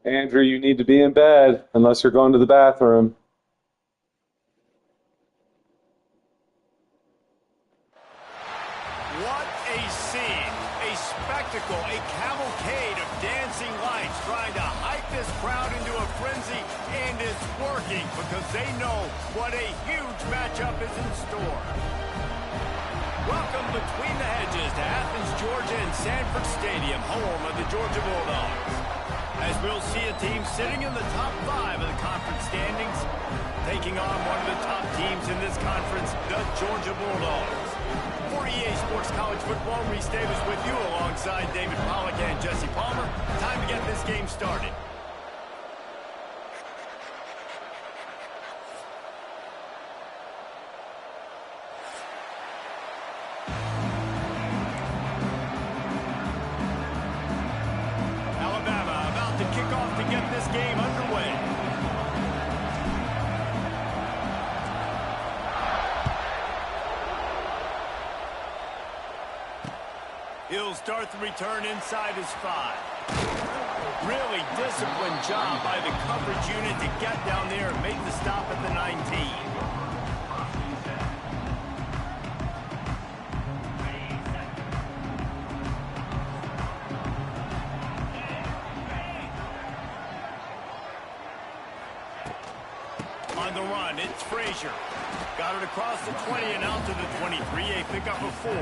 Andrew, you need to be in bed unless you're going to the bathroom. What a scene, a spectacle, a cavalcade of dancing lights trying to hype this crowd into a frenzy, and it's working because they know what a huge matchup is in store. Welcome between the hedges to Athens, Georgia and Sanford Stadium, home of the Georgia Bulldogs. As we'll see a team sitting in the top 5 of the conference standings, taking on one of the top teams in this conference, the Georgia Bulldogs. For EA Sports College Football, Reese Davis with you alongside David Pollack and Jesse Palmer. Time to get this game started. To kick off to get this game underway. He'll start the return inside his 5. Really disciplined job by the coverage unit to get down there and make the stop at the 19. On the run, it's Frazier. Got it across the 20 and out to the 23, a pickup of 4.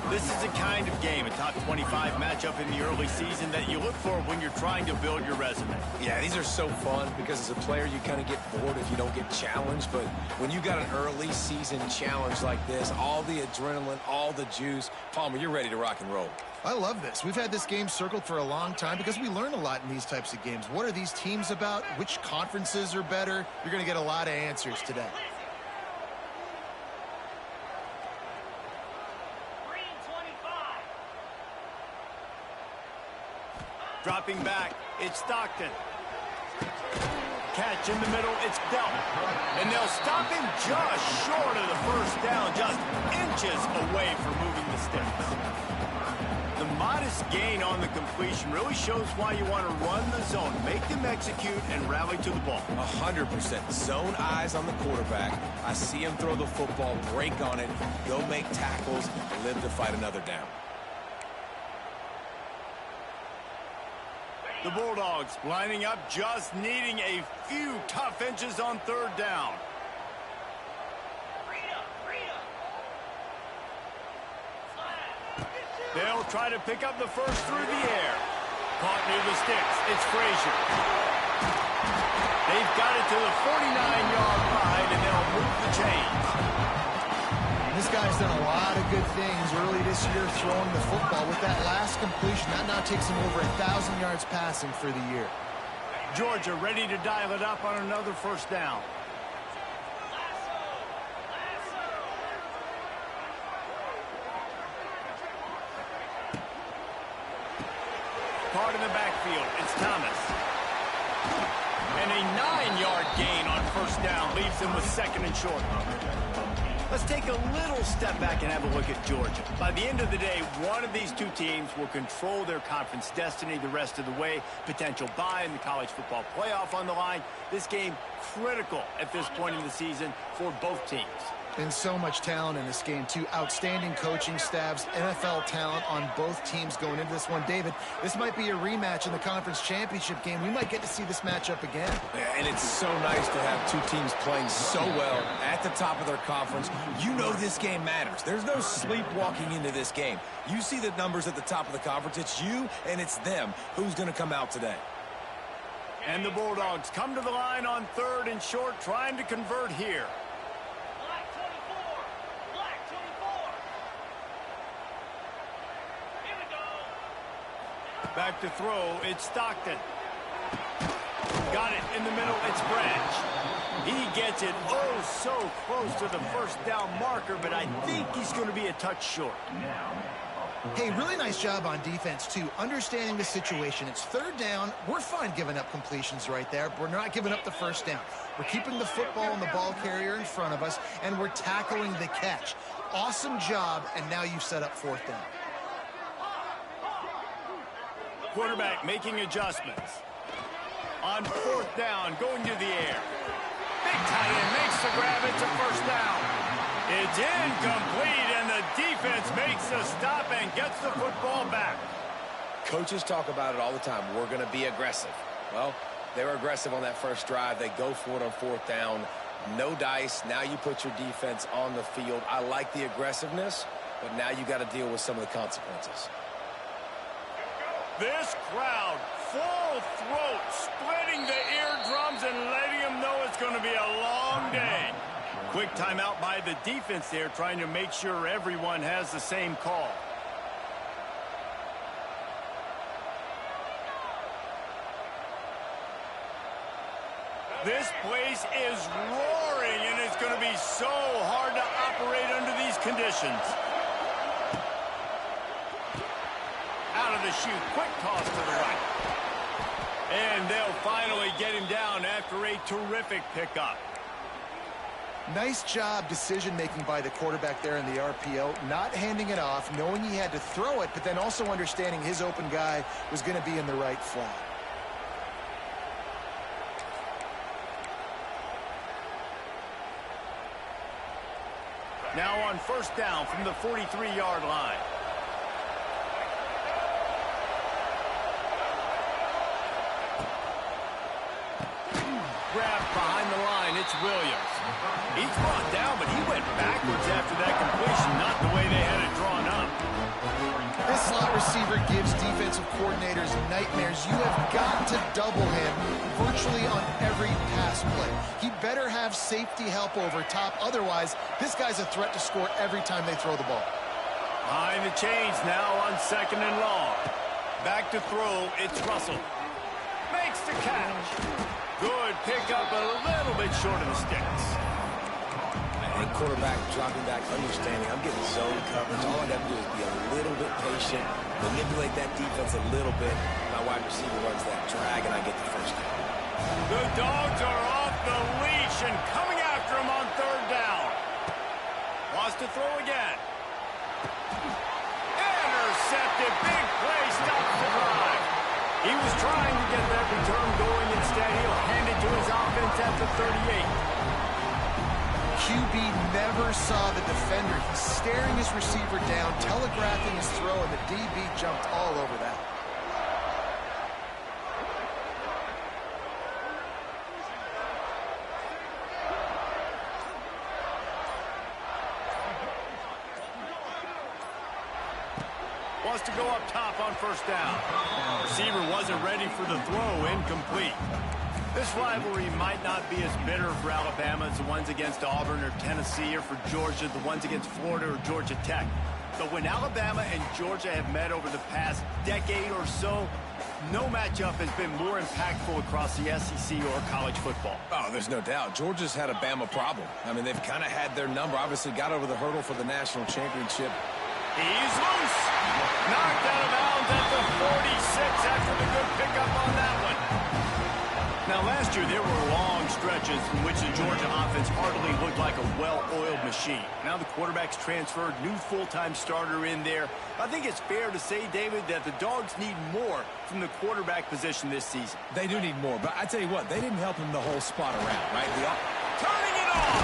This is the kind of game, a top 25 matchup in the early season, that you look for when you're trying to build your resume. Yeah, these are so fun because as a player, you kind of get bored if you don't get challenged. But when you got an early season challenge like this, all the adrenaline, all the juice, Palmer, you're ready to rock and roll. I love this. We've had this game circled for a long time because we learn a lot in these types of games. What are these teams about? Which conferences are better? You're going to get a lot of answers today. Dropping back, it's Stockton. Catch in the middle, it's Belt. And they'll stop him just short of the first down, just inches away from moving the sticks. The modest gain on the completion really shows why you want to run the zone, make them execute, and rally to the ball. 100%. Zone eyes on the quarterback. I see him throw the football, break on it, go make tackles, and live to fight another down. The Bulldogs lining up, just needing a few tough inches on third down. They'll try to pick up the first through the air. Caught near the sticks. It's Frazier. They've got it to the 49-yard line, and they'll move the chains. This guy's done a lot of good things early this year throwing the football. With that last completion, that now takes him over 1,000 yards passing for the year. Georgia ready to dial it up on another first down. apart in the backfield. It's Thomas. And a 9-yard gain on first down leaves them with second and short. Let's take a little step back and have a look at Georgia. By the end of the day, one of these two teams will control their conference destiny the rest of the way. Potential bye in the college football playoff on the line. This game critical at this point in the season for both teams. And so much talent in this game, too. Outstanding coaching staffs, NFL talent on both teams going into this one. David, this might be a rematch in the conference championship game. We might get to see this matchup again. Yeah, and it's so nice to have two teams playing so well at the top of their conference. You know this game matters. There's no sleepwalking into this game. You see the numbers at the top of the conference. It's you and it's them. Who's going to come out today? And the Bulldogs come to the line on third and short, trying to convert here. Back to throw, it's Stockton. Got it in the middle, it's Branch. He gets it oh so close to the first down marker, but I think he's going to be a touch short. Hey, really nice job on defense, too. Understanding the situation. It's third down. We're fine giving up completions right there. We're not giving up the first down. We're keeping the football and the ball carrier in front of us, and we're tackling the catch. Awesome job, and now you've set up fourth down. Quarterback making adjustments. On fourth down, going to the air. Big tight end makes the grab. It's a first down. It's incomplete, and the defense makes a stop and gets the football back. Coaches talk about it all the time. We're going to be aggressive. Well, they were aggressive on that first drive. They go for it on fourth down. No dice. Now you put your defense on the field. I like the aggressiveness, but now you got to deal with some of the consequences. This crowd, full throat, splitting the eardrums and letting them know it's going to be a long day. Quick timeout by the defense there, trying to make sure everyone has the same call. This place is roaring, and it's going to be so hard to operate under these conditions. Out of the chute, quick toss to the right. And they'll finally get him down after a terrific pickup. Nice job decision-making by the quarterback there in the RPO, not handing it off, knowing he had to throw it, but then also understanding his open guy was going to be in the right flat. Now on first down from the 43-yard line. Grab behind the line, it's Williams. He's brought down, but he went backwards after that completion, not the way they had it drawn up. This slot receiver gives defensive coordinators nightmares. You have got to double him virtually on every pass play. He better have safety help over top. Otherwise, this guy's a threat to score every time they throw the ball. Behind the chains now on second and long. Back to throw, it's Russell. Makes the catch. Good pickup, a little bit short of the sticks. And quarterback dropping back, understanding I'm getting zone coverage. All I got to do is be a little bit patient, manipulate that defense a little bit. My wide receiver runs that drag, and I get the first down. The Dogs are off the leash and coming after him on third down. Wants to throw again. Intercepted, big play, stops the drive. He was trying to get that return going. Instead, he'll hand it to his offense at the 38. QB never saw the defender. He's staring his receiver down, telegraphing his throw, and the DB jumped all over that. Wants to go up top on first down. Receiver wasn't ready for the throw, incomplete. This rivalry might not be as bitter for Alabama as the ones against Auburn or Tennessee, or for Georgia, the ones against Florida or Georgia Tech. But when Alabama and Georgia have met over the past decade or so, no matchup has been more impactful across the SEC or college football. Oh, there's no doubt. Georgia's had a Bama problem. I mean, they've kind of had their number. Obviously got over the hurdle for the national championship He's loose. Knocked out of bounds at the 46 after the good pickup on that one. Now, last year, there were long stretches in which the Georgia offense hardly looked like a well-oiled machine. Now the quarterback's transferred, new full-time starter in there. I think it's fair to say, David, that the Dogs need more from the quarterback position this season. They do need more, but I tell you what, they didn't help him the whole spot around, right? Turning it on!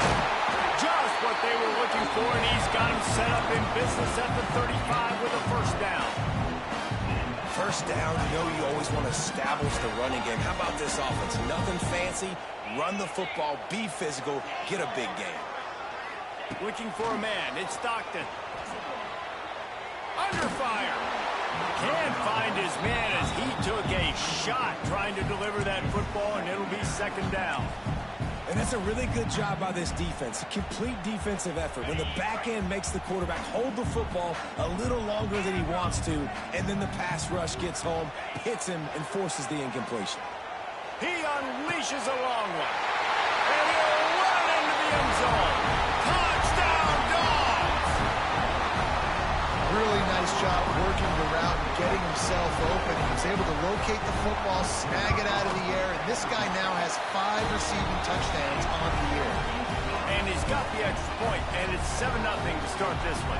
Just what they were looking for, and he's got him set up in business at the 35 with a first down. First down, you always want to establish the running game. How about this offense? Nothing fancy. Run the football, be physical, get a big game. Looking for a man. It's Stockton. Under fire. Can't find his man as he took a shot trying to deliver that football, and it'll be second down. And that's a really good job by this defense. A complete defensive effort. When the back end makes the quarterback hold the football a little longer than he wants to, and then the pass rush gets home, hits him, and forces the incompletion. He unleashes a long one. And he'll run into the end zone. Touchdown, Dogs! Really nice job working the route and getting himself open. He was able to locate the football, snag it out of the air, and this guy now has 5 receiving touchdowns on the year. And he's got the extra point, and it's 7-0 to start this one.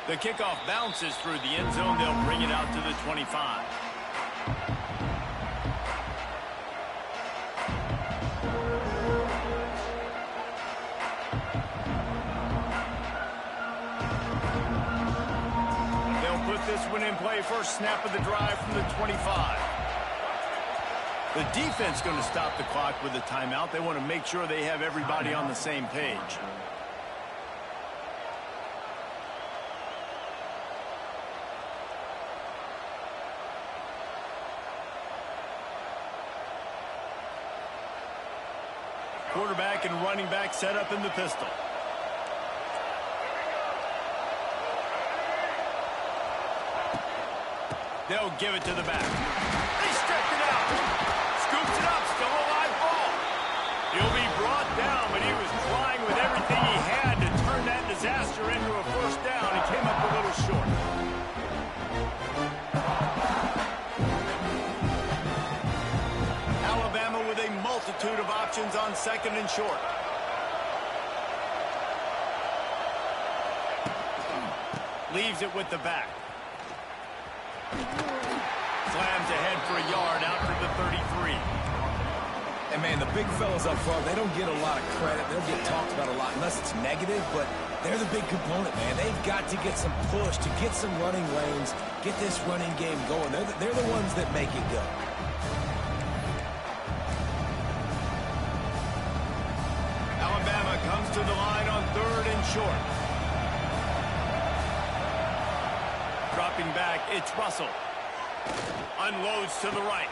The kickoff bounces through the end zone. They'll bring it out to the 25. This one in play, first snap of the drive from the 25. The defense going to stop the clock with a timeout. They want to make sure they have everybody on the same page. Quarterback and running back set up in the pistol. They'll give it to the back. They stripped it out. Scoops it up. Still a live ball. He'll be brought down, but he was trying with everything he had to turn that disaster into a first down. He came up a little short. Alabama with a multitude of options on second and short. Leaves it with the back. Slams ahead for a yard out to the 33. And, man, the big fellas up front, they don't get a lot of credit. They'll get talked about a lot unless it's negative, but they're the big component, man. They've got to get some push, to get some running lanes, get this running game going. They're the ones that make it go. Alabama comes to the line on third and short. Dropping back, it's Russell. Unloads to the right.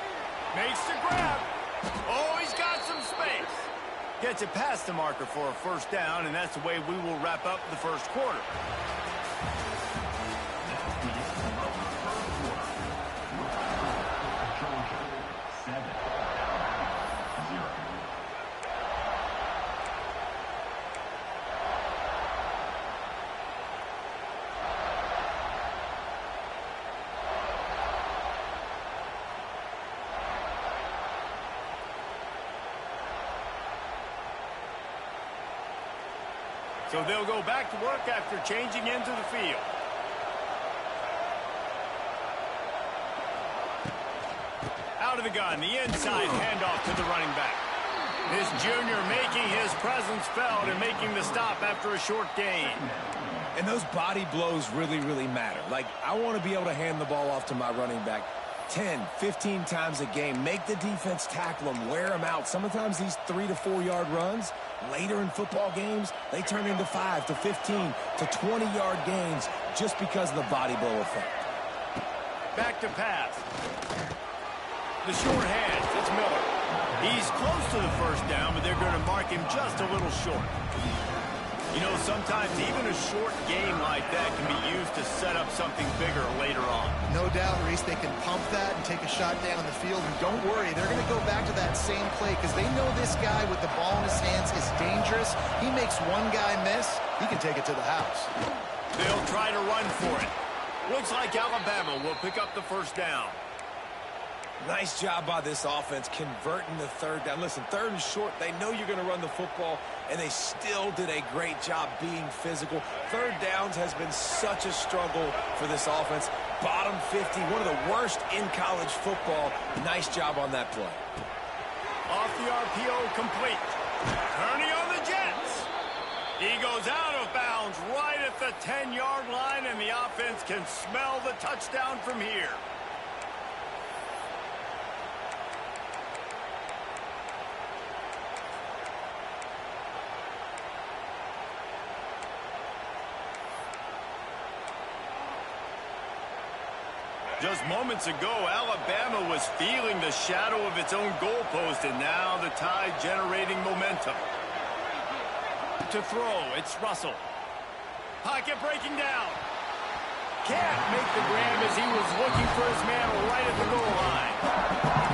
Makes the grab. Oh, he's got some space. Gets it past the marker for a first down, and that's the way we will wrap up the first quarter. So they'll go back to work after changing into the field. Out of the gun, the inside handoff to the running back. This junior making his presence felt and making the stop after a short gain. And those body blows really, really matter. Like, I want to be able to hand the ball off to my running back 10, 15 times a game. Make the defense tackle them, wear them out. Sometimes these 3 to 4 yard runs, later in football games, they turn into 5 to 15 to 20 yard gains just because of the body blow effect. Back to pass. The short hands, it's Miller. He's close to the first down, but they're going to mark him just a little short. You know, sometimes even a short game like that can be used to set up something bigger later on. No doubt, Reese, they can pump that and take a shot down the field. And don't worry, they're going to go back to that same play because they know this guy with the ball in his hands is dangerous. He makes one guy miss, he can take it to the house. They'll try to run for it. Looks like Alabama will pick up the first down. Nice job by this offense converting the third down. Listen, third and short, they know you're going to run the football, and they still did a great job being physical. Third downs has been such a struggle for this offense. Bottom 50, one of the worst in college football. Nice job on that play. Off the RPO, complete. Turning on the Jets. He goes out of bounds right at the 10-yard line, and the offense can smell the touchdown from here. Just moments ago, Alabama was feeling the shadow of its own goalpost, and now the Tide generating momentum. To throw, it's Russell. Pocket breaking down. Can't make the grab as he was looking for his man right at the goal line.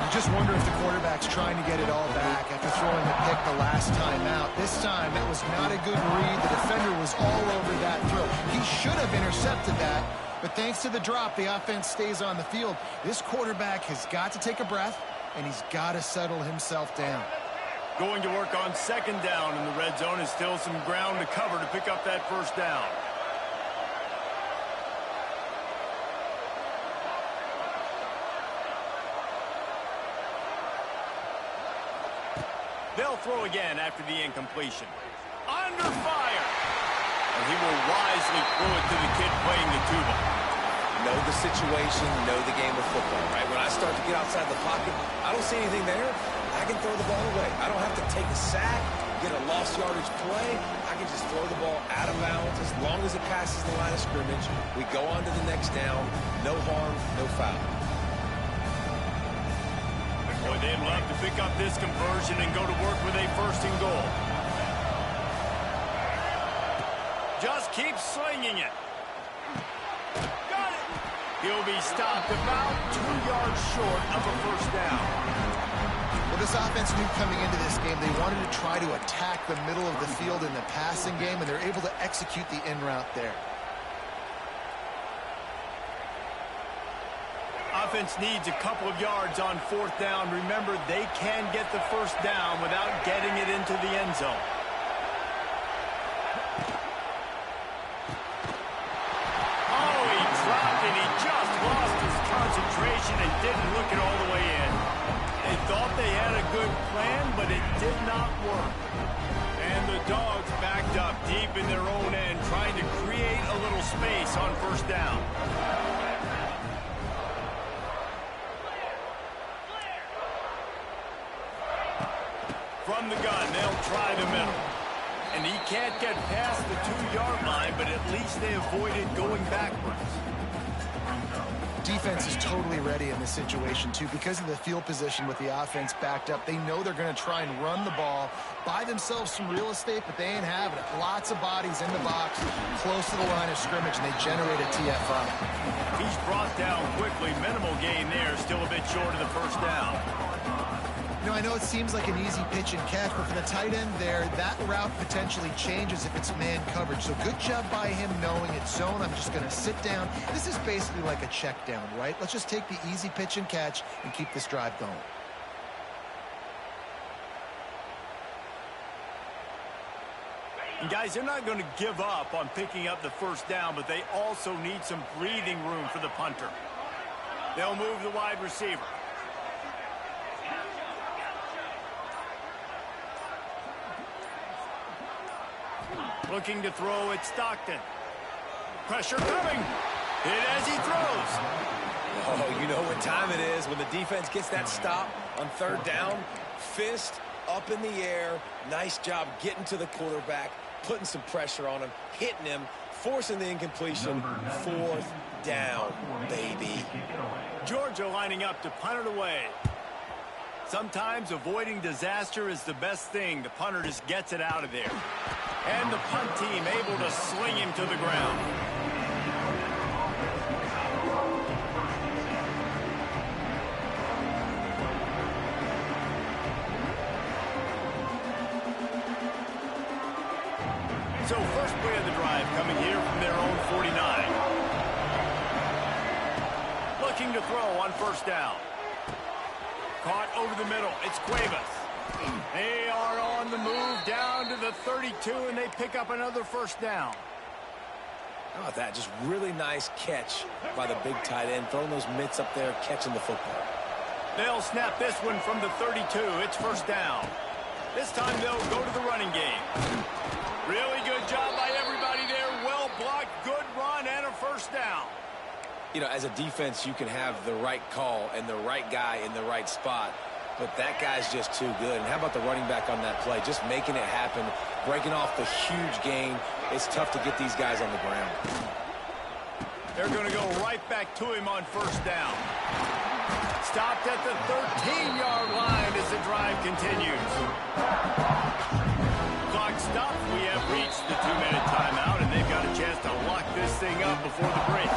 You just wonder if the quarterback's trying to get it all back after throwing the pick the last time out. This time, that was not a good read. The defender was all over that throw. He should have intercepted that. But thanks to the drop, the offense stays on the field. This quarterback has got to take a breath, and he's got to settle himself down. Going to work on second down in the red zone is still some ground to cover to pick up that first down. They'll throw again after the incompletion. Under fire! And he will wisely throw it to the kid playing the tuba. Know the situation, know the game of football, right? When I start to get outside the pocket, I don't see anything there. I can throw the ball away. I don't have to take a sack, get a lost yardage play. I can just throw the ball out of bounds as long as it passes the line of scrimmage. We go on to the next down. No harm, no foul. Boy, they'd love to pick up this conversion and go to work with a first and goal. Just keep slinging it. Got it. He'll be stopped about 2 yards short of a first down. Well, this offense knew coming into this game they wanted to try to attack the middle of the field in the passing game, and they're able to execute the in route there. Offense needs a couple of yards on fourth down. Remember, they can get the first down without getting it into the end zone. And he just lost his concentration and didn't look it all the way in. They thought they had a good plan, but it did not work. And the Dogs backed up deep in their own end, trying to create a little space on first down. From the gun, they'll try the middle. And he can't get past the 2-yard line, but at least they avoided going backwards. Defense is totally ready in this situation, too. Because of the field position with the offense backed up, they know they're going to try and run the ball, buy themselves some real estate, but they ain't having it. Lots of bodies in the box, close to the line of scrimmage, and they generate a TFI. He's brought down quickly. Minimal gain there, still a bit short of the first down. You know, I know it seems like an easy pitch and catch, but for the tight end there, that route potentially changes if it's man coverage. So good job by him knowing it's zone. I'm just going to sit down. This is basically like a check down, right? Let's just take the easy pitch and catch and keep this drive going. And guys, they're not going to give up on picking up the first down, but they also need some breathing room for the punter. They'll move the wide receiver. Looking to throw at Stockton. Pressure coming. Hit as he throws. Oh, you know what time it is when the defense gets that stop on third down. Fist up in the air. Nice job getting to the quarterback, putting some pressure on him, hitting him, forcing the incompletion. Fourth down, baby. Georgia lining up to punt it away. Sometimes avoiding disaster is the best thing. The punter just gets it out of there. And the punt team able to sling him to the ground. So first play of the drive coming here from their own 49. Looking to throw on first down. Caught over the middle. It's Cuevas. They are on the move down to the 32, and they pick up another first down. How about that? Just really nice catch by the big tight end, throwing those mitts up there, catching the football. They'll snap this one from the 32. It's first down. This time they'll go to the running game. Really good job by everybody there. Well blocked, good run, and a first down. You know, as a defense, you can have the right call and the right guy in the right spot, but that guy's just too good. And how about the running back on that play? Just making it happen, breaking off the huge gain. It's tough to get these guys on the ground. They're going to go right back to him on first down. Stopped at the 13-yard line as the drive continues. Clock stopped. We have reached the 2-minute timeout, and they've got a chance to lock this thing up before the break.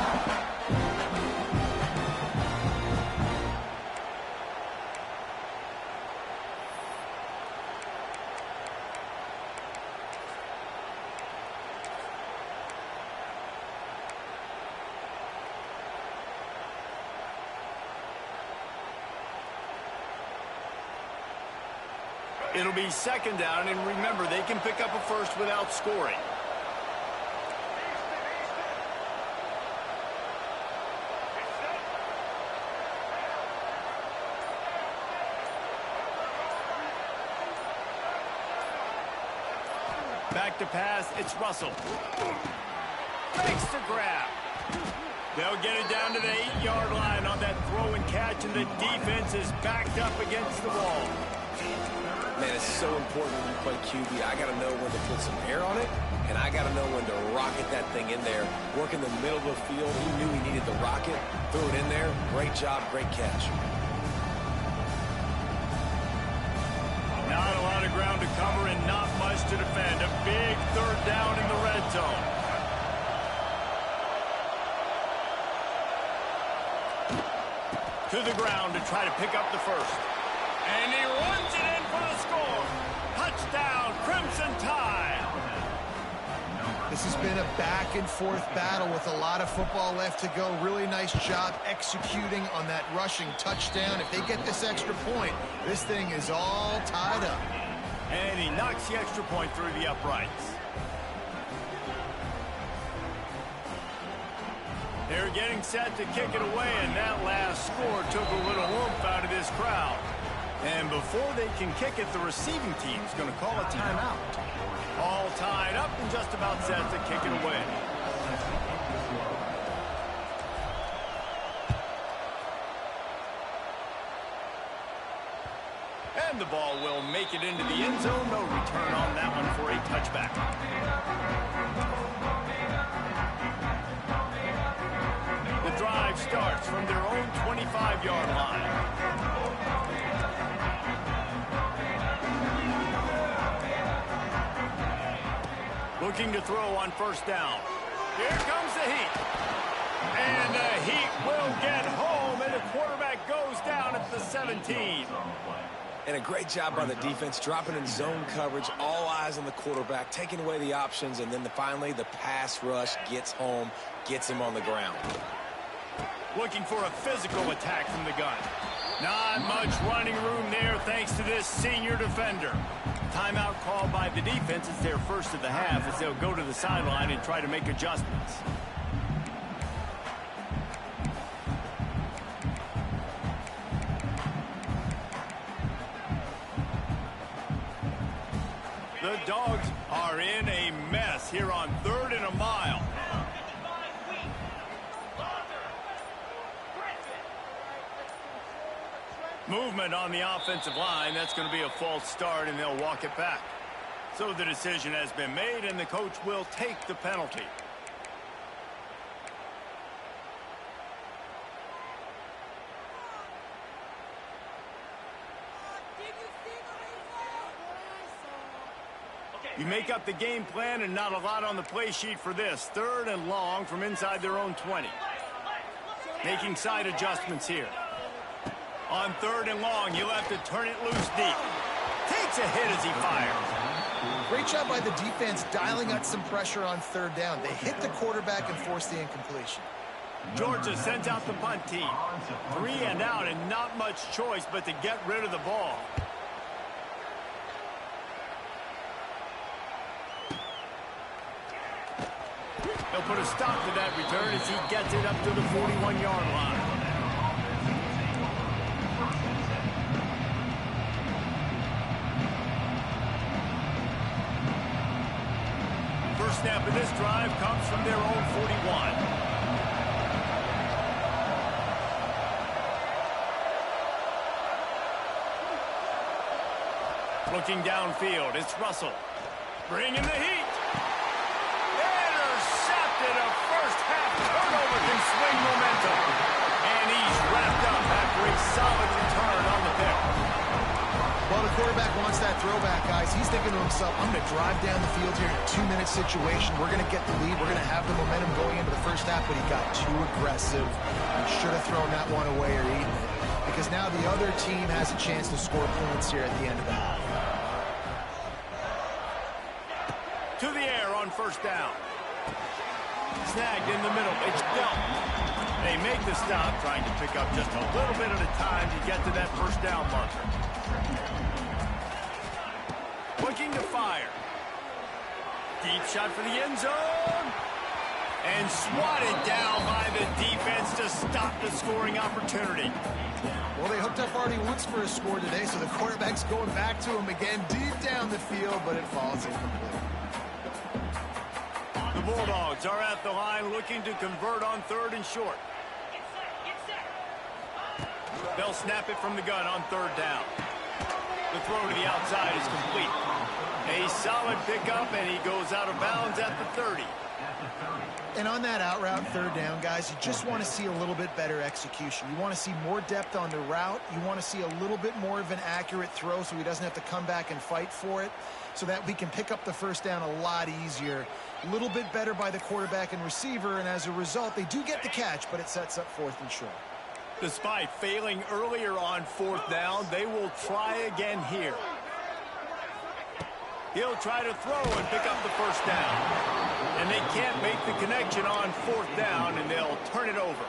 It'll be second down, and remember, they can pick up a first without scoring. Back to pass, it's Russell. Makes the grab. They'll get it down to the 8-yard line on that throw and catch, and the defense is backed up against the wall. Man, it's so important when you play QB. I got to know when to put some air on it, and I got to know when to rocket that thing in there. Work in the middle of the field. He knew he needed the rocket. Threw it in there. Great job, great catch. Not a lot of ground to cover and not much to defend. A big third down in the red zone. To the ground to try to pick up the first. And he runs it in for the score. Touchdown, Crimson Tide. This has been a back-and-forth battle with a lot of football left to go. Really nice job executing on that rushing touchdown. If they get this extra point, this thing is all tied up. And he knocks the extra point through the uprights. They're getting set to kick it away, and that last score took a little oomph out of this crowd. And before they can kick it, the receiving team's going to call a timeout. All tied up and just about set to kick it away. And the ball will make it into the end zone. No return on that one for a touchback. The drive starts from their own 25-yard line. Looking to throw on first down. Here comes the heat. And the heat will get home, and the quarterback goes down at the 17. And a great job by the defense, dropping in zone coverage, all eyes on the quarterback, taking away the options, and then finally the pass rush gets home, gets him on the ground. Looking for a physical attack from the gun. Not much running room there thanks to this senior defender. Timeout called by the defense. It's their first of the half as they'll go to the sideline and try to make adjustments. The Dogs are in a mess here on 3rd and a mile. Movement on the offensive line. That's going to be a false start, and they'll walk it back. So the decision has been made, and the coach will take the penalty. You make up the game plan and not a lot on the play sheet for this. 3rd and long from inside their own 20. Making side adjustments here. On 3rd and long, you'll have to turn it loose deep. Takes a hit as he fires. Great job by the defense dialing out some pressure on 3rd down. They hit the quarterback and forced the incompletion. Georgia sends out the punt team. 3 and out and not much choice but to get rid of the ball. He'll put a stop to that return as he gets it up to the 41-yard line. First snap of this drive comes from their own 41. Looking downfield, it's Russell. Bringing the heat. Intercepted. A first-half turnover can swing momentum. And he's wrapped up after a solid return on the pick. Well, the quarterback wants that throwback, guys. He's thinking to himself, I'm going to drive down the field here in a 2-minute situation. We're going to get the lead. We're going to have the momentum going into the first half, but he got too aggressive. He should have thrown that one away or eaten it, because now the other team has a chance to score points here at the end of the half. To the air on first down. Snagged in the middle. It's Bell. They make the stop, trying to pick up just a little bit at a time to get to that first down marker. Looking to fire. Deep shot for the end zone. And swatted down by the defense to stop the scoring opportunity. Well, they hooked up already once for a score today, so the quarterback's going back to him again deep down the field, but it falls incomplete. The Bulldogs are at the line looking to convert on 3rd and short. They'll snap it from the gun on 3rd down. The throw to the outside is complete. A solid pickup, and he goes out of bounds at the 30. And on that out route, 3rd down, guys, you just want to see a little bit better execution. You want to see more depth on the route. You want to see a little bit more of an accurate throw so he doesn't have to come back and fight for it, so that we can pick up the first down a lot easier. A little bit better by the quarterback and receiver, and as a result, they do get the catch, but it sets up 4th and short. Despite failing earlier on 4th down, they will try again here. He'll try to throw and pick up the first down. And they can't make the connection on 4th down, and they'll turn it over.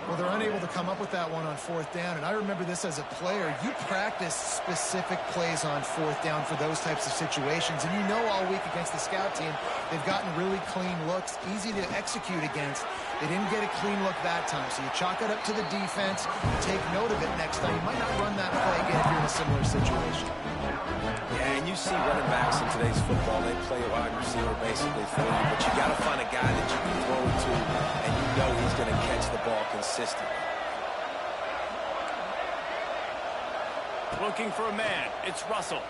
Well, they're unable to come up with that one on 4th down, and I remember this as a player. You practice specific plays on 4th down for those types of situations, and you know all week against the scout team, they've gotten really clean looks, easy to execute against. They didn't get a clean look that time, so you chalk it up to the defense, take note of it next time. You might not run that play again if you're in a similar situation. Yeah, and you see running backs in today's football, they play a wide receiver basically for you, but you got to find a guy that you can throw it to, and you know he's going to catch the ball consistently. Looking for a man, it's Russell.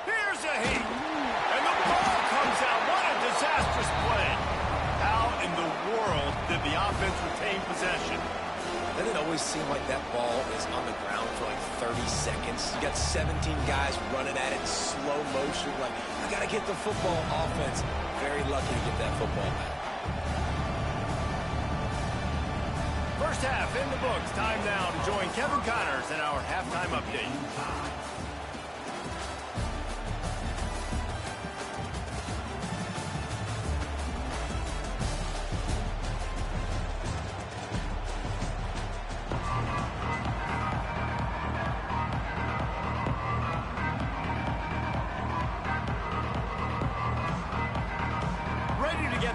Here's a heat, and the ball comes out. What a disastrous play. How in the world did the offense retain possession? Doesn't it always seem like that ball is on the ground for like 30 seconds? You got 17 guys running at it in slow motion. Like, I got to get the football. Offense very lucky to get that football back. First half in the books. Time now to join Kevin Connors in our halftime update.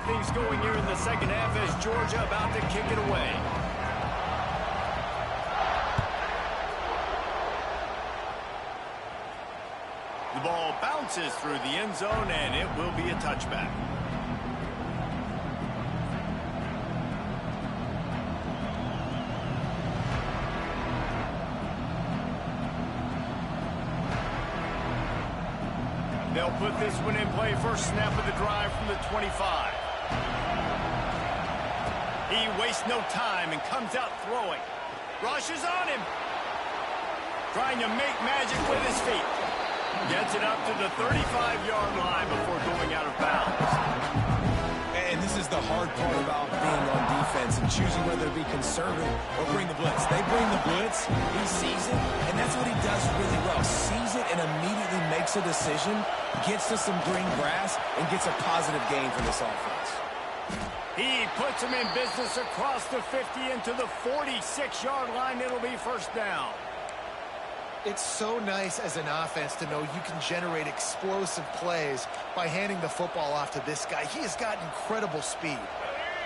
Things going here in the second half as Georgia about to kick it away. The ball bounces through the end zone, and it will be a touchback. They'll put this one in play. First snap of the drive from the 25. He wastes no time and comes out throwing. Rush is on him. Trying to make magic with his feet. Gets it up to the 35-yard line before going out of bounds. And this is the hard part about being on defense and choosing whether to be conservative or bring the blitz. They bring the blitz, he sees it, and that's what he does really well. Sees it and immediately makes a decision, gets to some green grass, and gets a positive gain for this offense. He puts him in business across the 50 into the 46-yard line. It'll be first down. It's so nice as an offense to know you can generate explosive plays by handing the football off to this guy. He has got incredible speed.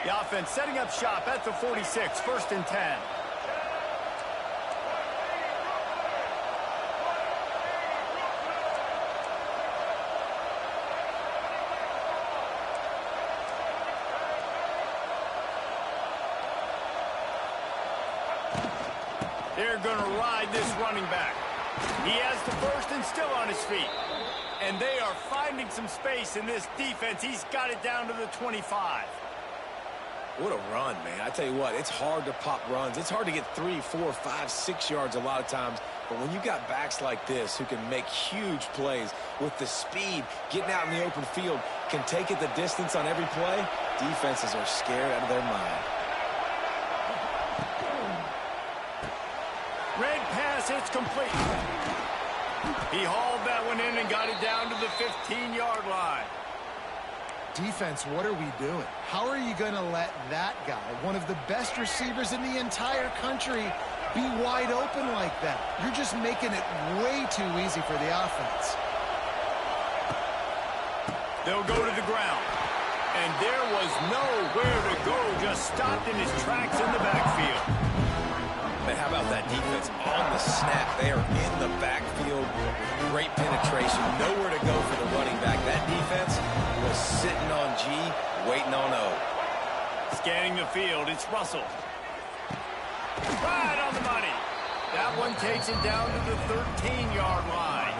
The offense setting up shop at the 46, first and 10. They're going to ride this running back. He has the first and still on his feet. And they are finding some space in this defense. He's got it down to the 25. What a run, man. I tell you what, it's hard to pop runs. It's hard to get 3, 4, 5, 6 yards a lot of times. But when you got backs like this who can make huge plays with the speed, getting out in the open field, can take it the distance on every play, defenses are scared out of their mind. Red pass, it's complete. He hauled that one in and got it down to the 15-yard line. Defense, what are we doing? How are you going to let that guy, one of the best receivers in the entire country, be wide open like that? You're just making it way too easy for the offense. They'll go to the ground. And there was nowhere to go, just stopped in his tracks in the backfield. But how about that defense on the snap? They are in the backfield. Great penetration. Nowhere to go for the running back. That defense was sitting on G, waiting on O. Scanning the field, it's Russell. Right on the money. That one takes him down to the 13-yard line.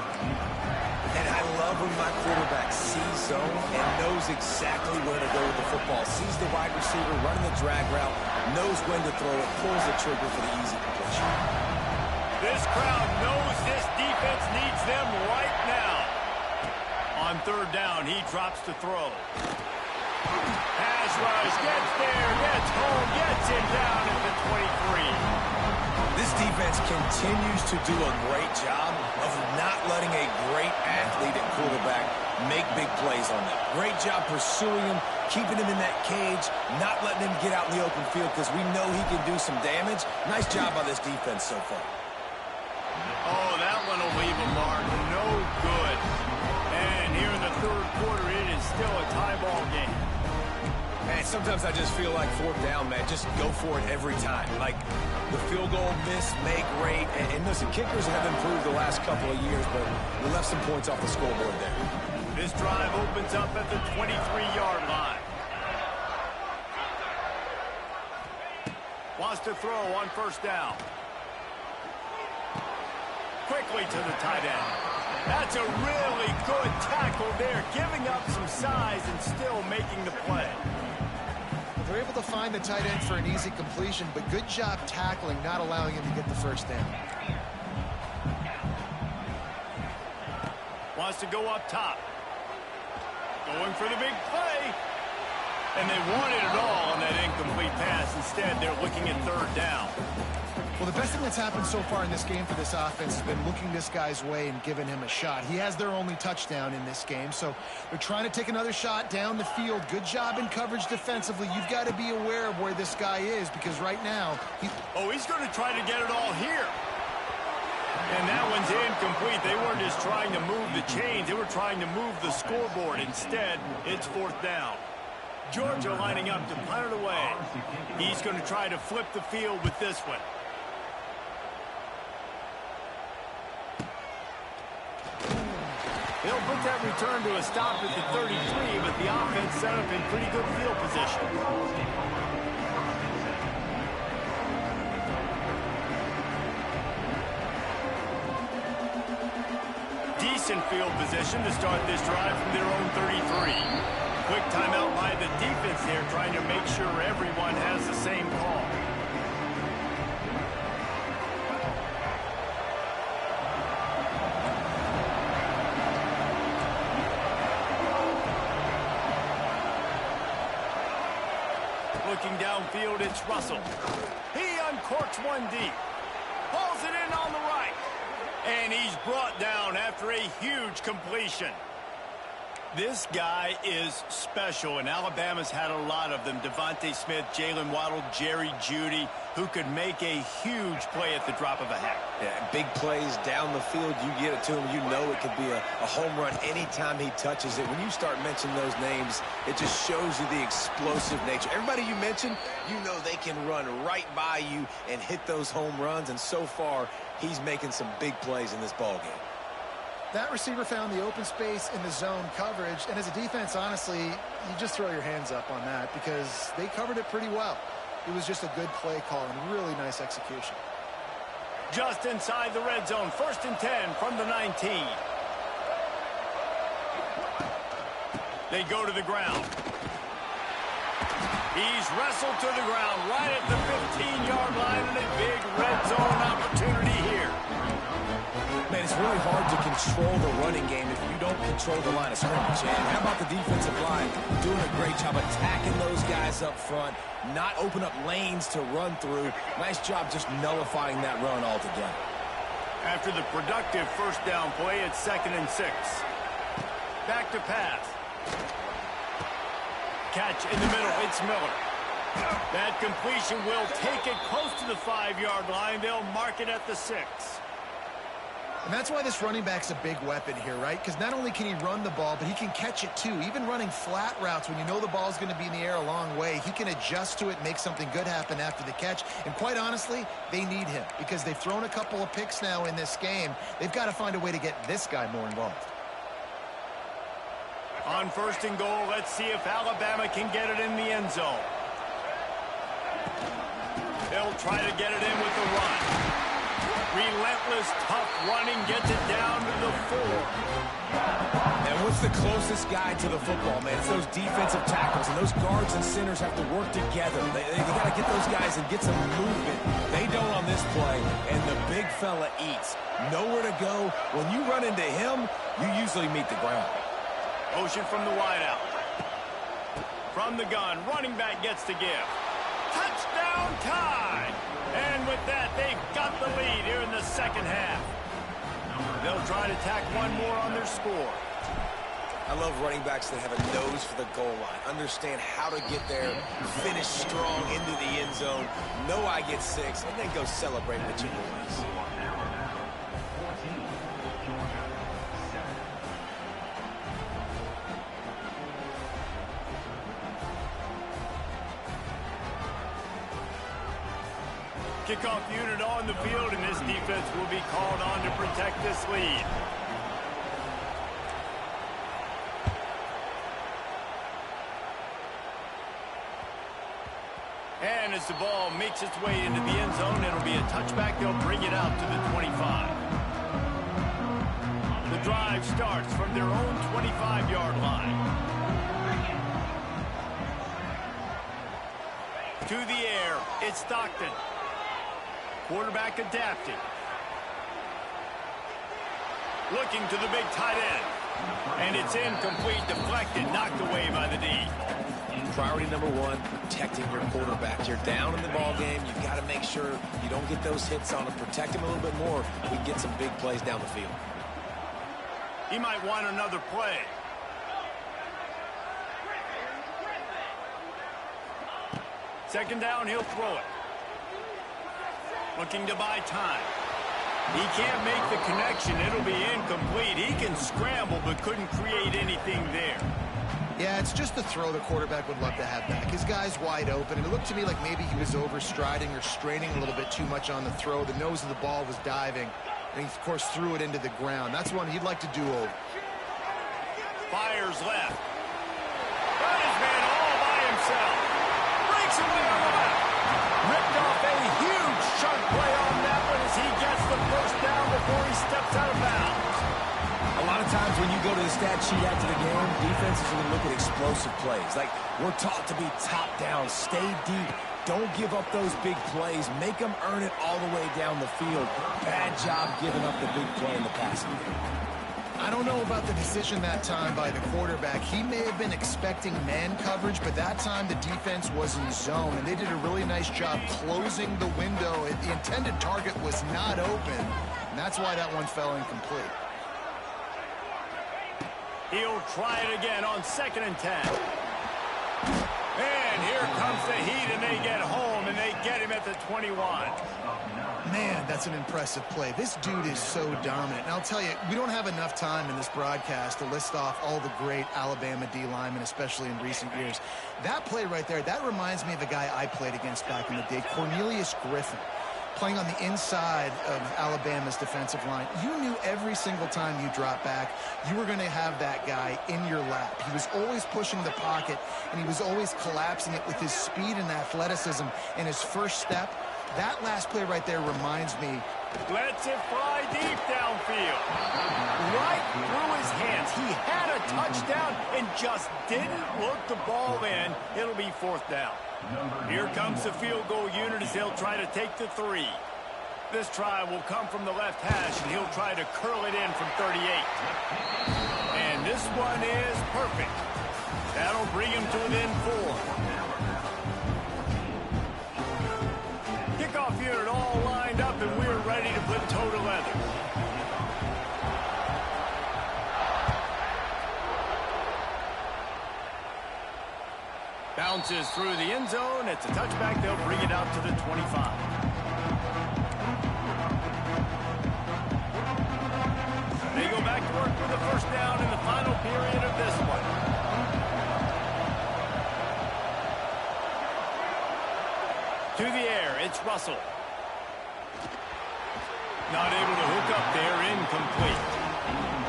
And I love when my quarterback sees zone and knows exactly where to go with the football. Sees the wide receiver running the drag route, knows when to throw it, pulls the trigger for the easy completion. This crowd knows this defense needs them right now. On third down, he drops to throw. Pass rush, gets there, gets home, gets him down at the 23. This defense continues to do a great job of not letting a great athlete at quarterback make big plays on them. Great job pursuing him, keeping him in that cage, not letting him get out in the open field because we know he can do some damage. Nice job by this defense so far. Oh, that one will leave a mark. No good. And here in the third quarter, it is still a tie ball game. Man, sometimes I just feel like fourth down, man. Just go for it every time. Like the field goal miss, make rate. And listen, kickers have improved the last couple of years, but we left some points off the scoreboard there. This drive opens up at the 23-yard line. Wants to throw on first down. Quickly to the tight end. That's a really good tackle there, giving up some size and still making the play. They're able to find the tight end for an easy completion, but good job tackling, not allowing him to get the first down. Wants to go up top. Going for the big play. And they wanted it all on that incomplete pass. Instead, they're looking at third down. Well, the best thing that's happened so far in this game for this offense has been looking this guy's way and giving him a shot. He has their only touchdown in this game, so they're trying to take another shot down the field. Good job in coverage defensively. You've got to be aware of where this guy is because right now... he's going to try to get it all here. And that one's incomplete. They weren't just trying to move the chains. They were trying to move the scoreboard. Instead, it's fourth down. Georgia lining up to punt it away. He's going to try to flip the field with this one. They'll put that return to a stop at the 33, but the offense set up in pretty good field position. Decent field position to start this drive from their own 33. Quick timeout by the defense there, trying to make sure everyone has the same call. Looking downfield, it's Russell. He uncorks one deep. Pulls it in on the right. And he's brought down after a huge completion. This guy is special, and Alabama's had a lot of them. Devontae Smith, Jalen Waddle, Jerry Jeudy, who could make a huge play at the drop of a hat. Yeah, big plays down the field. You get it to him, you know it could be a home run anytime he touches it. When you start mentioning those names, it just shows you the explosive nature. Everybody you mentioned, you know they can run right by you and hit those home runs, and so far, he's making some big plays in this ballgame. That receiver found the open space in the zone coverage, and as a defense, honestly, you just throw your hands up on that because they covered it pretty well. It was just a good play call and really nice execution. Just inside the red zone, 1st and 10 from the 19. They go to the ground. He's wrestled to the ground right at the 15-yard line, and a big red zone opportunity here. Man, it's really hard to control the running game if you don't control the line of scrimmage. And how about the defensive line doing a great job attacking those guys up front, not open up lanes to run through. Nice job just nullifying that run altogether. After the productive first down play, it's 2nd and 6. Back to pass. Catch in the middle, it's Miller. That completion will take it close to the 5-yard line. They'll mark it at the 6. And that's why this running back's a big weapon here, right? Because not only can he run the ball, but he can catch it too. Even running flat routes when you know the ball's going to be in the air a long way, he can adjust to it, make something good happen after the catch. And quite honestly, they need him because they've thrown a couple of picks now in this game. They've got to find a way to get this guy more involved. On 1st and goal, let's see if Alabama can get it in the end zone. They'll try to get it in with the run. Relentless, tough running, gets it down to the 4. And what's the closest guy to the football, man? It's those defensive tackles, and those guards and centers have to work together. They got to get those guys and get some movement. They don't on this play, and the big fella eats. Nowhere to go. When you run into him, you usually meet the ground. Motion from the wideout. From the gun, running back gets to give. Touchdown tie! And with that, they've got the lead here in the second half. They'll try to tack one more on their score. I love running backs that have a nose for the goal line. Understand how to get there, finish strong into the end zone, know I get 6, and then go celebrate with your boys. Kickoff unit on the field, and this defense will be called on to protect this lead. And as the ball makes its way into the end zone, it'll be a touchback. They'll bring it out to the 25. The drive starts from their own 25-yard line. To the air, it's Stockton. Quarterback adapting. Looking to the big tight end. And it's incomplete, deflected, knocked away by the D. Priority number 1, protecting your quarterback. You're down in the ball game. You've got to make sure you don't get those hits on him. Protect him a little bit more. We can get some big plays down the field. He might want another play. Second down, he'll throw it. Looking to buy time. He can't make the connection. It'll be incomplete. He can scramble, but couldn't create anything there. Yeah, it's just the throw the quarterback would love to have back. His guy's wide open, and it looked to me like maybe he was overstriding or straining a little bit too much on the throw. The nose of the ball was diving, and he, of course, threw it into the ground. That's one he'd like to do over. Fires left. Got his man all by himself. Breaks away on the left. Ripped off a huge chunk play on that one as he gets the first down before he steps out of bounds. A lot of times when you go to the stat sheet after the game, defenses are going to look at explosive plays. Like, we're taught to be top down, stay deep. Don't give up those big plays. Make them earn it all the way down the field. Bad job giving up the big play in the passing game. I don't know about the decision that time by the quarterback. He may have been expecting man coverage, but that time the defense was in zone, and they did a really nice job closing the window. The intended target was not open, and that's why that one fell incomplete. He'll try it again on 2nd and 10. And here comes the heat, and they get home, and they get him at the 21. Man, that's an impressive play. This dude is so dominant. And I'll tell you, we don't have enough time in this broadcast to list off all the great Alabama D linemen, especially in recent years. That play right there, that reminds me of a guy I played against back in the day, Cornelius Griffin, playing on the inside of Alabama's defensive line. You knew every single time you dropped back, you were going to have that guy in your lap. He was always pushing the pocket, and he was always collapsing it with his speed and athleticism and his first step. That last play right there reminds me. Lets it fly deep downfield. Right through his hands. He had a touchdown and just didn't look the ball in. It'll be 4th down. Here comes the field goal unit as they'll try to take the 3. This try will come from the left hash, and he'll try to curl it in from 38. And this one is perfect. That'll bring him to within 4. Kickoff unit all lined up, and we're ready to put toe to leather. Bounces through the end zone. It's a touchback. They'll bring it out to the 25. They go back to work with the 1st down in the final period of this one. To the air, it's Russell. Not able to hook up there, incomplete.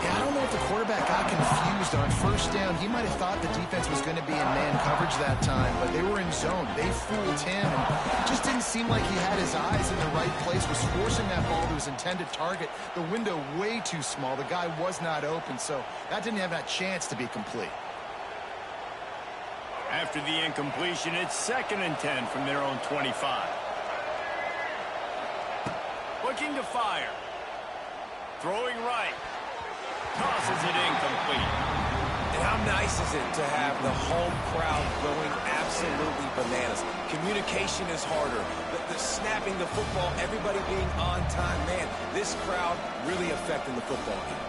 Yeah, I don't know if the quarterback got confused on 1st down. He might have thought the defense was going to be in man coverage that time, but they were in zone. They fooled him, and it just didn't seem like he had his eyes in the right place, was forcing that ball to his intended target. The window way too small. The guy was not open, so that didn't have that chance to be complete. After the incompletion, it's 2nd and 10 from their own 25. Looking to fire. Throwing right. Tosses it incomplete. And how nice is it to have the home crowd going absolutely bananas? Communication is harder. The snapping the football, everybody being on time. Man, this crowd really affecting the football game.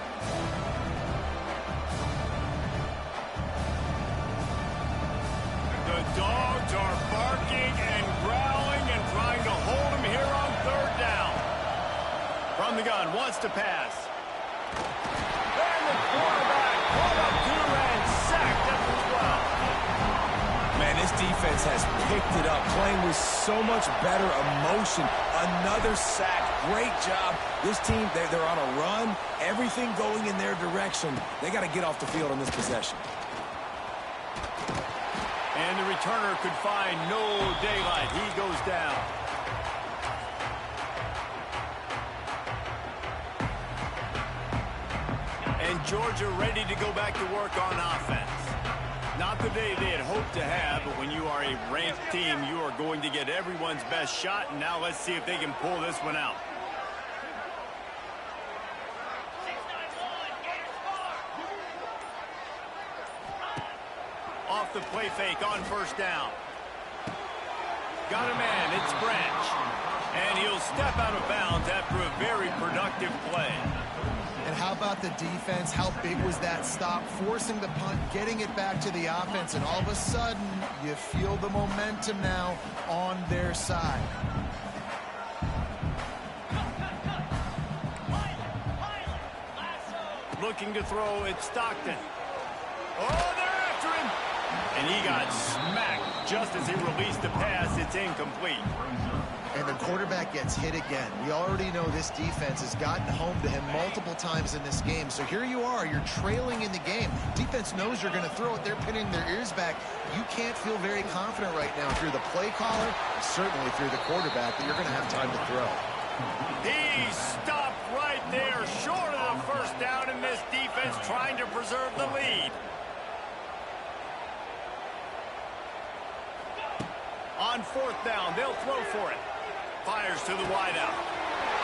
The dogs are barking and growling and trying to hold him here on 3rd down. From the gun, wants to pass. And the quarterback pulled up to and sacked at the 12. Man, this defense has picked it up, playing with so much better emotion. Another sack. Great job. This team, they're on a run. Everything going in their direction. They got to get off the field on this possession. And the returner could find no daylight. He goes down. And Georgia ready to go back to work on offense. Not the day they had hoped to have, but when you are a ranked team, you are going to get everyone's best shot. And now let's see if they can pull this one out. Off the play fake on 1st down. Got a man, it's Branch. And he'll step out of bounds after a very productive play. And how about the defense? How big was that stop? Forcing the punt, getting it back to the offense, and all of a sudden, you feel the momentum now on their side. Looking to throw, it's Stockton. Oh, they're after him. And he got smacked just as he released the pass. It's incomplete. And the quarterback gets hit again. We already know this defense has gotten home to him multiple times in this game. So here you are, you're trailing in the game. Defense knows you're going to throw it. They're pinning their ears back. You can't feel very confident right now through the play caller, and certainly through the quarterback, that you're going to have time to throw. He stopped right there, short of the 1st down, in this defense trying to preserve the lead. On 4th down, they'll throw for it. Fires to the wideout.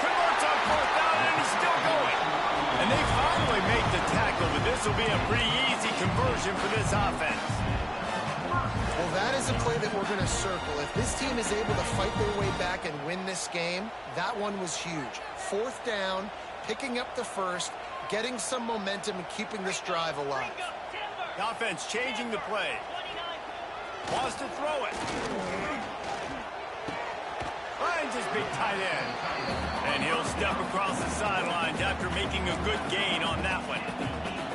Converts on 4th down, and he's still going. And they finally make the tackle, but this will be a pretty easy conversion for this offense. Well, that is a play that we're going to circle. If this team is able to fight their way back and win this game, that one was huge. 4th down, picking up the first, getting some momentum and keeping this drive alive. The offense changing the play. Wants to throw it. Finds his big tight end. And he'll step across the sidelines after making a good gain on that one.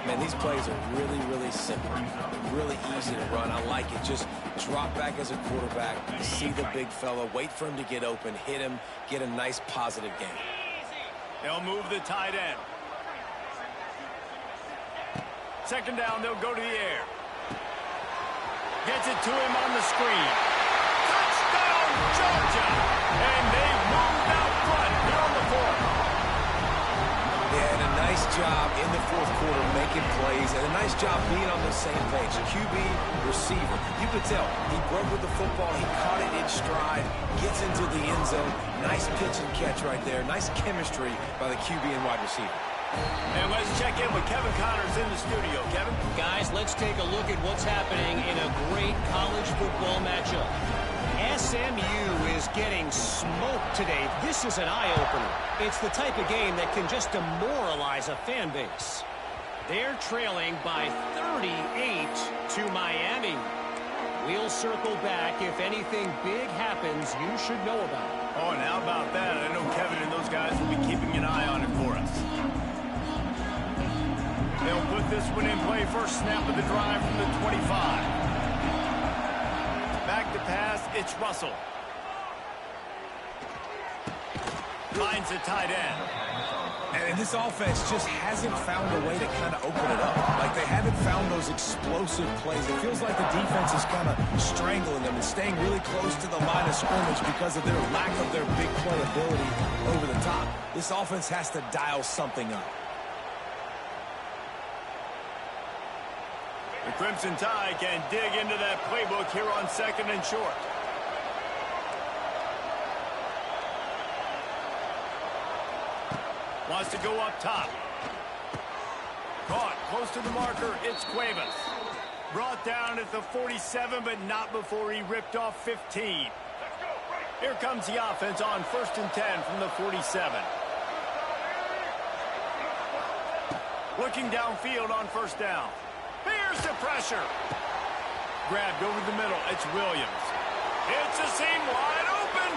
Man, these plays are really, really simple. Really easy to run. I like it. Just drop back as a quarterback, see the big fella, wait for him to get open, hit him, get a nice positive gain. They'll move the tight end. 2nd down, they'll go to the air. Gets it to him on the screen. Touchdown, Georgia! And they've moved out front here on the 4th. Yeah, and a nice job in the 4th quarter making plays, and a nice job being on the same page. QB, receiver. You could tell he broke with the football. He caught it in stride, gets into the end zone. Nice pitch and catch right there. Nice chemistry by the QB and wide receiver. And let's check in with Kevin Connors in the studio. Kevin? Guys, let's take a look at what's happening in a great college football matchup. SMU is getting smoked today. This is an eye-opener. It's the type of game that can just demoralize a fan base. They're trailing by 38 to Miami. We'll circle back if anything big happens you should know about. Oh, and how about that? I know Kevin and those guys will be keeping an eye on it for us. They'll put this one in play. First snap of the drive from the 25. Back to pass, it's Russell. Finds a tight end. And this offense just hasn't found a way to kind of open it up. Like, they haven't found those explosive plays. It feels like the defense is kind of strangling them and staying really close to the line of scrimmage because of their lack of their big play ability over the top. This offense has to dial something up. The Crimson Tide can dig into that playbook here on 2nd and short. Wants to go up top. Caught close to the marker. It's Cuevas. Brought down at the 47, but not before he ripped off 15. Here comes the offense on 1st and 10 from the 47. Looking downfield on 1st down. Here's the pressure. Grabbed over the middle. It's Williams. It's a seam wide open.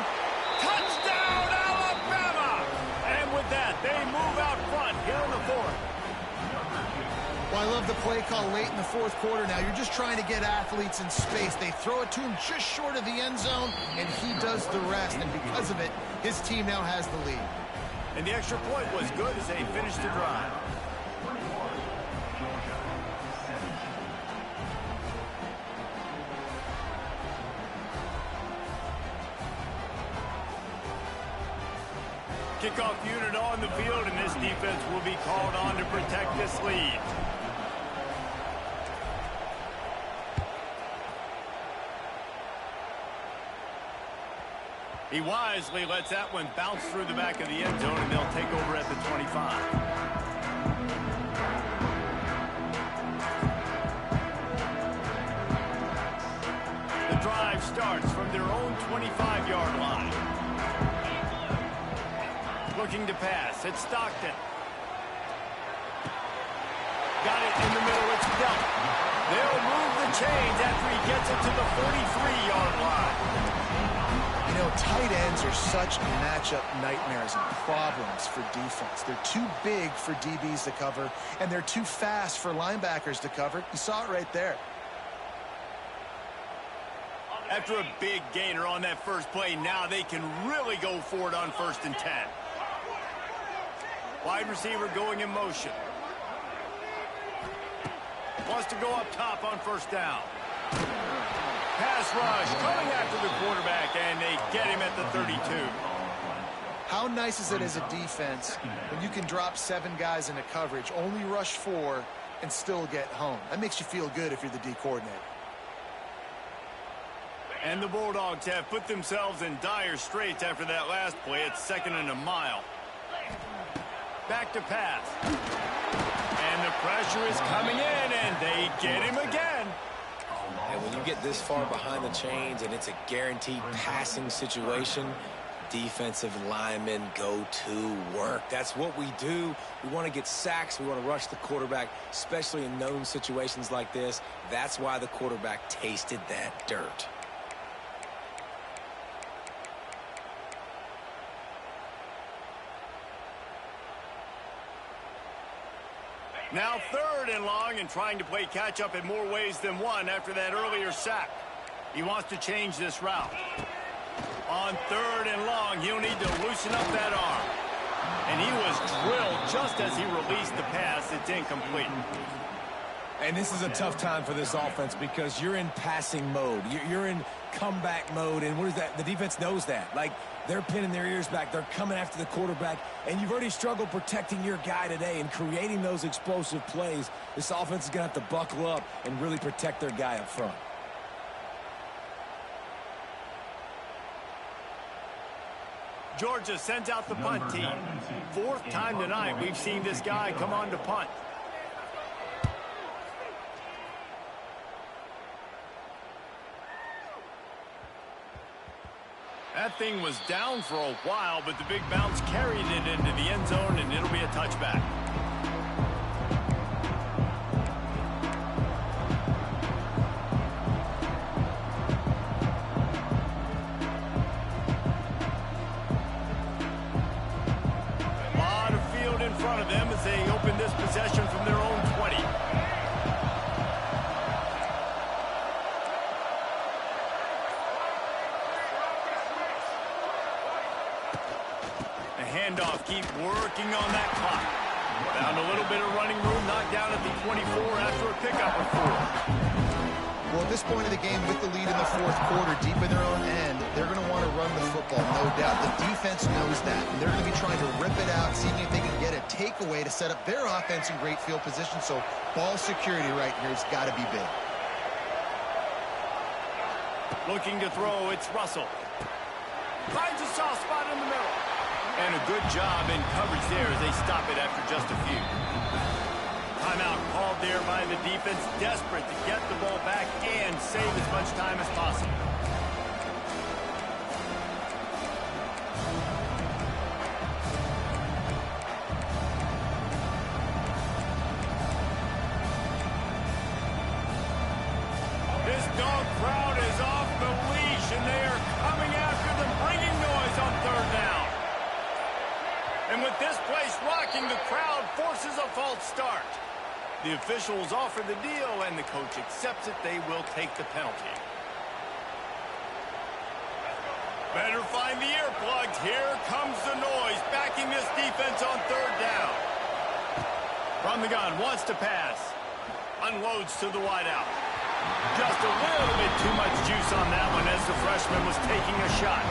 Touchdown, Alabama! And with that, they move out front here in the 4th. Well, I love the play call late in the 4th quarter now. You're just trying to get athletes in space. They throw it to him just short of the end zone, and he does the rest. And because of it, his team now has the lead. And the extra point was good as they finished the drive. Kickoff unit on the field, and this defense will be called on to protect this lead. He wisely lets that one bounce through the back of the end zone, and they'll take over at the 25. The drive starts from their own 25-yard line. Looking to pass. It's Stockton. Got it in the middle. It's Delp. They'll move the chains after he gets it to the 43-yard line. You know, tight ends are such matchup nightmares and problems for defense. They're too big for DBs to cover, and they're too fast for linebackers to cover. You saw it right there. After a big gainer on that first play, now they can really go for it on 1st and 10. Wide receiver going in motion. Wants to go up top on 1st down. Pass rush coming after the quarterback, and they get him at the 32. How nice is it as a defense when you can drop 7 guys into coverage, only rush 4, and still get home? That makes you feel good if you're the D coordinator. And the Bulldogs have put themselves in dire straits after that last play. It's 2nd and a mile. Back to pass. And the pressure pressure is coming in, and they get him again. And when you get this far behind the chains and it's a guaranteed passing situation, defensive linemen go to work. That's what we do. We want to get sacks. We want to rush the quarterback, especially in known situations like this. That's why the quarterback tasted that dirt. Now 3rd and long, and trying to play catch-up in more ways than one after that earlier sack. He wants to change this route. On 3rd and long, he'll need to loosen up that arm. And he was drilled just as he released the pass. It's incomplete. And this is a tough time for this offense because you're in passing mode. You're in comeback mode, and what is that? The defense knows that. Like, they're pinning their ears back. They're coming after the quarterback, and you've already struggled protecting your guy today and creating those explosive plays. This offense is going to have to buckle up and really protect their guy up front. Georgia sends out the punt team. 4th time tonight we've seen this guy come on to punt. That thing was down for a while, but the big bounce carried it into the end zone, and it'll be a touchback. A lot of field in front of them as they open this possession from their own 20. Handoff, keep working on that clock. Found a little bit of running room, knocked down at the 24 after a pickup of 4. Well, at this point of the game, with the lead in the 4th quarter, deep in their own end, they're going to want to run the football, no doubt. The defense knows that, and they're going to be trying to rip it out, seeing if they can get a takeaway to set up their offense in great field position. So ball security right here has got to be big. Looking to throw, it's Russell. Finds a soft spot in the middle. And a good job in coverage there as they stop it after just a few. Timeout called there by the defense, desperate to get the ball back and save as much time as possible. This dog crowd is off the leash, and they are coming after them, bringing noise on 3rd down. And with this place rocking, the crowd forces a false start. The officials offer the deal, and the coach accepts it. They will take the penalty. Better find the earplugs. Here comes the noise, backing this defense on 3rd down. From the gun, wants to pass. Unloads to the wideout. Just a little bit too much juice on that one as the freshman was taking a shot.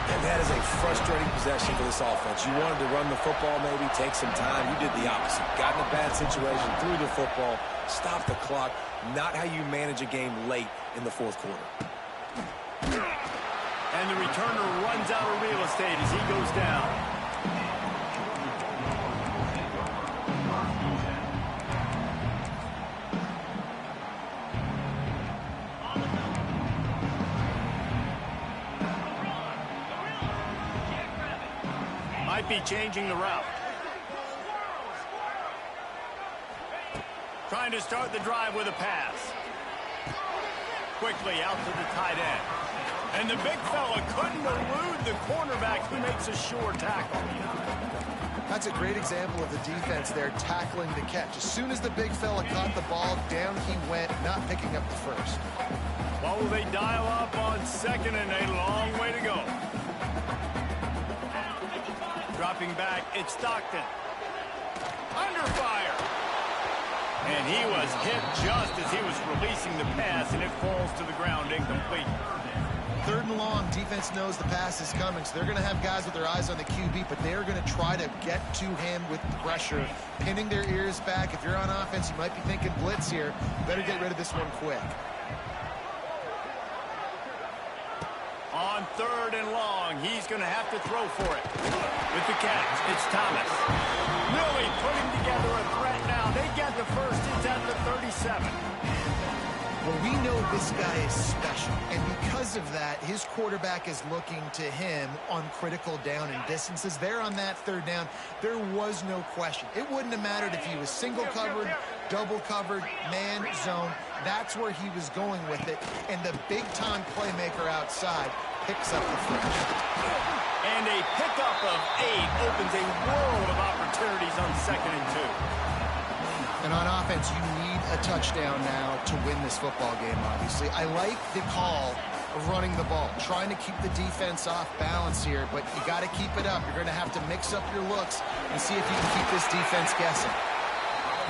And that is a frustrating possession for this offense. You wanted to run the football, maybe take some time. You did the opposite. Got in a bad situation, threw the football, stopped the clock. Not how you manage a game late in the 4th quarter. And the returner runs out of real estate as he goes down. Might be changing the route. Trying to start the drive with a pass. Quickly out to the tight end. And the big fella couldn't elude the cornerback who makes a sure tackle. That's a great example of the defense there tackling the catch. As soon as the big fella caught the ball, down he went, not picking up the first. What will they dial up on 2nd and a long way to go? Dropping back, it's Stockton. Under fire. And he was hit just as he was releasing the pass, and it falls to the ground incomplete. 3rd and long, defense knows the pass is coming, so they're going to have guys with their eyes on the QB, but they're going to try to get to him with pressure, pinning their ears back. If you're on offense, you might be thinking blitz here. Better get rid of this one quick. On 3rd and long, he's going to have to throw for it. With the catch, it's Thomas. Really putting together a threat now. They get the first 7. Well, we know this guy is special, and because of that, his quarterback is looking to him on critical down and distances. There on that third down, there was no question. It wouldn't have mattered if he was single covered, double covered, man, zone. That's where he was going with it, and the big-time playmaker outside picks up the finish. And a pickup of 8 opens a world of opportunities on 2nd and 2. And on offense, you need a touchdown now to win this football game, obviously. I like the call of running the ball, trying to keep the defense off balance here, but you got to keep it up. You're going to have to mix up your looks and see if you can keep this defense guessing.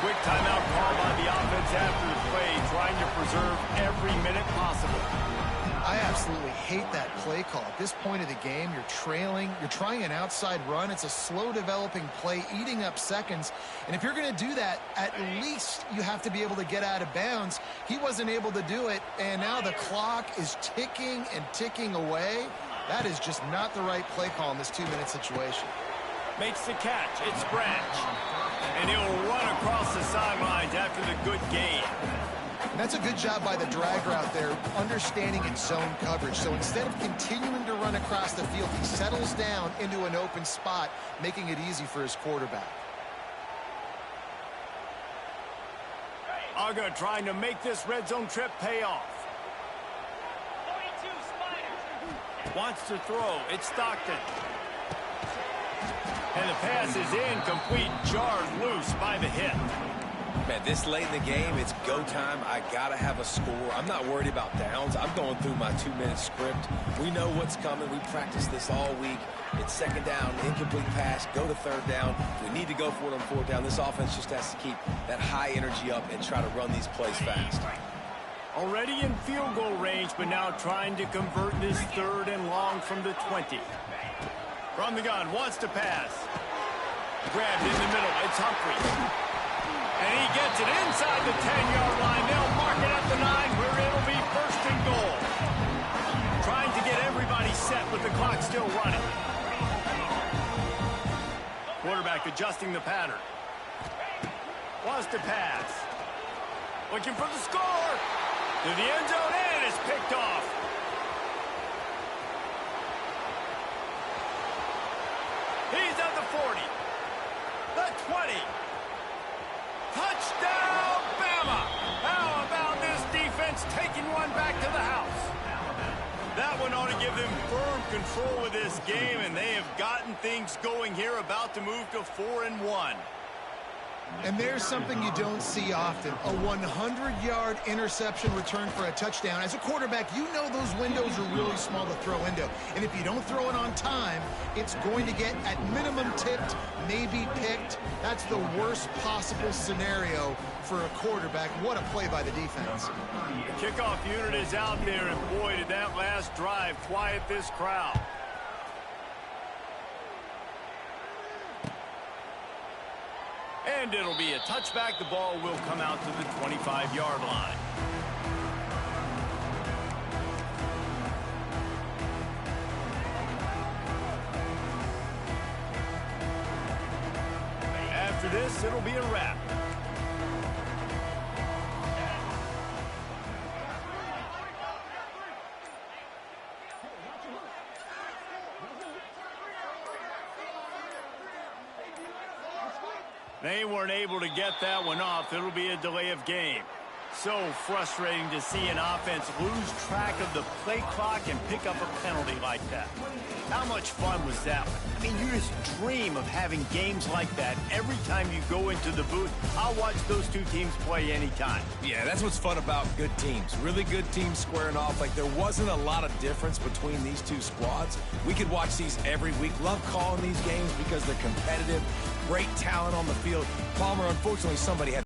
Quick timeout call by the offense after the play, trying to preserve every minute possible. I absolutely hate that play call. At this point of the game, you're trailing, you're trying an outside run. It's a slow developing play, eating up seconds. And if you're going to do that, at least you have to be able to get out of bounds. He wasn't able to do it, and now the clock is ticking and ticking away. That is just not the right play call in this 2-minute situation. Makes the catch. It's Branch. And he'll run across the sidelines after the good gain. And that's a good job by the drag route there, understanding its zone coverage. So instead of continuing to run across the field, he settles down into an open spot, making it easy for his quarterback. Uga trying to make this red zone trip pay off. Wants to throw. It's Stockton. And the pass is incomplete, jarred loose by the hip. Man, this late in the game, it's go time. I got to have a score. I'm not worried about downs. I'm going through my 2-minute script. We know what's coming. We practiced this all week. It's 2nd down, incomplete pass, go to 3rd down. If we need to go for it on 4th down, this offense just has to keep that high energy up and try to run these plays fast. Already in field goal range, but now trying to convert this 3rd and long from the 20. From the gun, wants to pass. Grabbed in the middle, it's Humphrey. And he gets it inside the 10-yard line. They'll mark it at the 9 where it'll be 1st and goal. Trying to get everybody set with the clock still running. Quarterback adjusting the pattern. Wants to pass. Looking for the score. To the end zone, and it's picked off. He's at the 40. The 20. Touchdown, Bama! How about this defense taking one back to the house? That one ought to give them firm control of this game, and they have gotten things going here, about to move to 4-1. And there's something you don't see often, a 100-yard interception return for a touchdown. As a quarterback, you know those windows are really small to throw into. And if you don't throw it on time, it's going to get at minimum tipped, maybe picked. That's the worst possible scenario for a quarterback. What a play by the defense. The kickoff unit is out there, and boy, did that last drive quiet this crowd. And it'll be a touchback. The ball will come out to the 25-yard line. After this, it'll be a wrap. They weren't able to get that one off. It'll be a delay of game. So frustrating to see an offense lose track of the play clock and pick up a penalty like that. How much fun was that one? I mean, you just dream of having games like that every time you go into the booth. I'll watch those two teams play anytime. Yeah, that's what's fun about good teams. Really good teams squaring off. Like, there wasn't a lot of difference between these two squads. We could watch these every week. Love calling these games because they're competitive. Great talent on the field. Palmer, unfortunately, somebody had